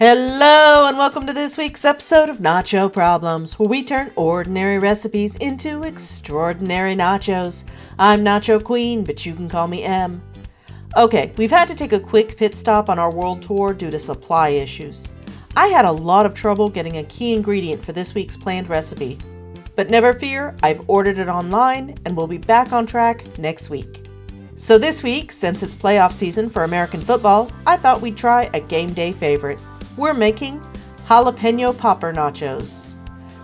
Hello and welcome to this week's episode of Nacho Problems, where we turn ordinary recipes into extraordinary nachos. I'm Nacho Queen, but you can call me M. Okay, we've had to take a quick pit stop on our world tour due to supply issues. I had a lot of trouble getting a key ingredient for this week's planned recipe. But never fear, I've ordered it online and we'll be back on track next week. So this week, since it's playoff season for American football, I thought we'd try a game day favorite. We're making Jalapeño popper nachos.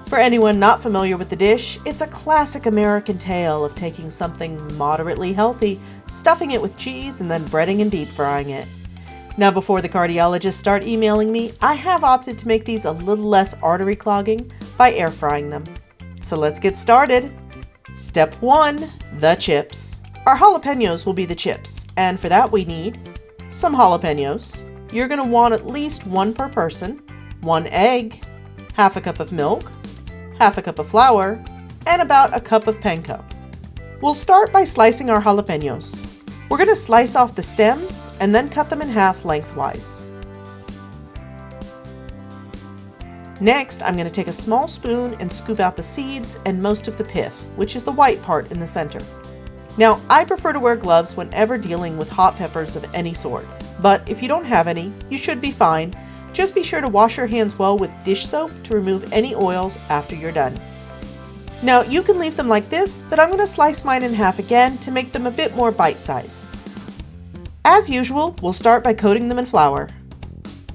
For anyone not familiar with the dish, it's a classic American tale of taking something moderately healthy, stuffing it with cheese, and then breading and deep frying it. Now before the cardiologists start emailing me, I have opted to make these a little less artery clogging by air frying them. So let's get started. Step 1, the chips. Our jalapeños will be the chips, and for that we need some jalapeños. You're going to want at least one per person, 1 egg, half a cup of milk, half a cup of flour, and about a cup of panko. We'll start by slicing our jalapeños. We're going to slice off the stems and then cut them in half lengthwise. Next, I'm going to take a small spoon and scoop out the seeds and most of the pith, which is the white part in the center. Now, I prefer to wear gloves whenever dealing with hot peppers of any sort, but if you don't have any, you should be fine. Just be sure to wash your hands well with dish soap to remove any oils after you're done. Now, you can leave them like this, but I'm going to slice mine in half again to make them a bit more bite-sized. As usual, we'll start by coating them in flour.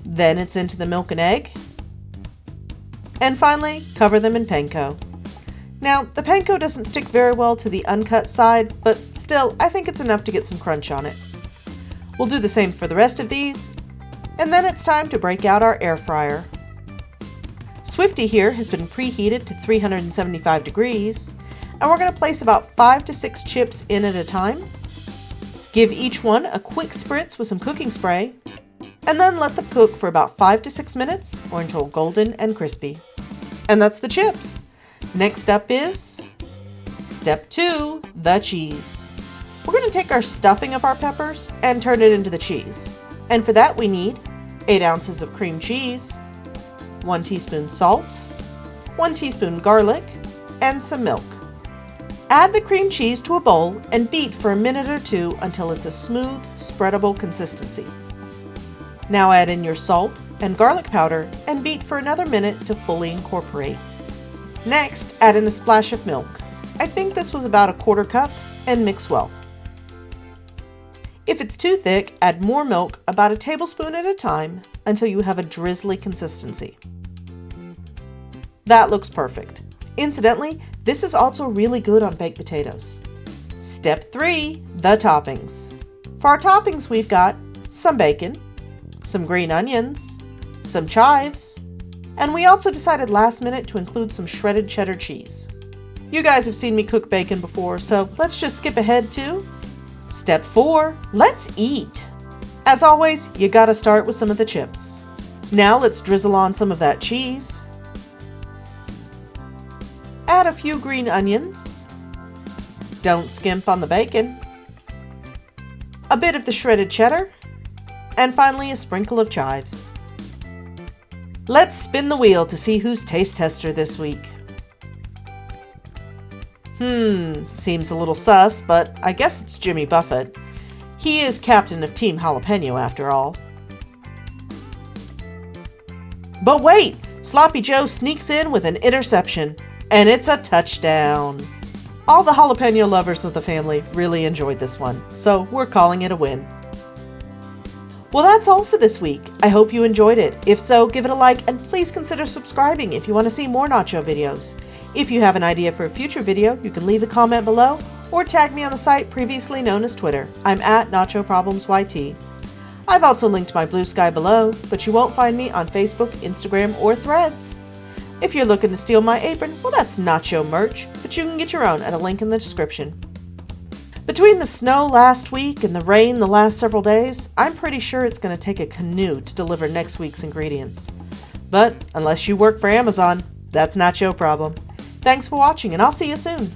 Then it's into the milk and egg. And finally, cover them in panko. Now, the panko doesn't stick very well to the uncut side, but still, I think it's enough to get some crunch on it. We'll do the same for the rest of these, and then it's time to break out our air fryer. Swifty here has been preheated to 375 degrees, and we're going to place about 5 to 6 chips in at a time. Give each one a quick spritz with some cooking spray, and then let them cook for about 5 to 6 minutes or until golden and crispy. And that's the chips. Next up is step 2, the cheese. We're going to take our stuffing of our peppers and turn it into the cheese. And for that we need 8 ounces of cream cheese, 1 teaspoon salt, 1 teaspoon garlic, and some milk. Add the cream cheese to a bowl and beat for a minute or two until it's a smooth, spreadable consistency. Now add in your salt and garlic powder and beat for another minute to fully incorporate. Next, add in a splash of milk. I think this was about a 1/4 cup, and mix well. If it's too thick, add more milk, about a tablespoon at a time, until you have a drizzly consistency. That looks perfect. Incidentally, this is also really good on baked potatoes. Step 3, the toppings. For our toppings, we've got some bacon, some green onions, some chives, and we also decided last minute to include some shredded cheddar cheese. You guys have seen me cook bacon before, so let's just skip ahead to step 4, let's eat. As always, you gotta start with some of the chips. Now let's drizzle on some of that cheese. Add a few green onions. Don't skimp on the bacon. A bit of the shredded cheddar. And finally a sprinkle of chives. Let's spin the wheel to see who's taste tester this week. Seems a little sus, but I guess it's Jimmy Buffett. He is captain of Team Jalapeño after all. But wait! Sloppy Joe sneaks in with an interception, and it's a touchdown. All the jalapeño lovers of the family really enjoyed this one, so we're calling it a win. Well, that's all for this week. I hope you enjoyed it. If so, give it a like and please consider subscribing if you want to see more nacho videos. If you have an idea for a future video, you can leave a comment below or tag me on the site previously known as Twitter. I'm at Nacho Problems YT. I've also linked my Blue Sky below, but you won't find me on Facebook, Instagram, or Threads. If you're looking to steal my apron, well, that's nacho merch, but you can get your own at a link in the description. Between the snow last week and the rain the last several days, I'm pretty sure it's going to take a canoe to deliver next week's ingredients. But unless you work for Amazon, that's not your problem. Thanks for watching, and I'll see you soon.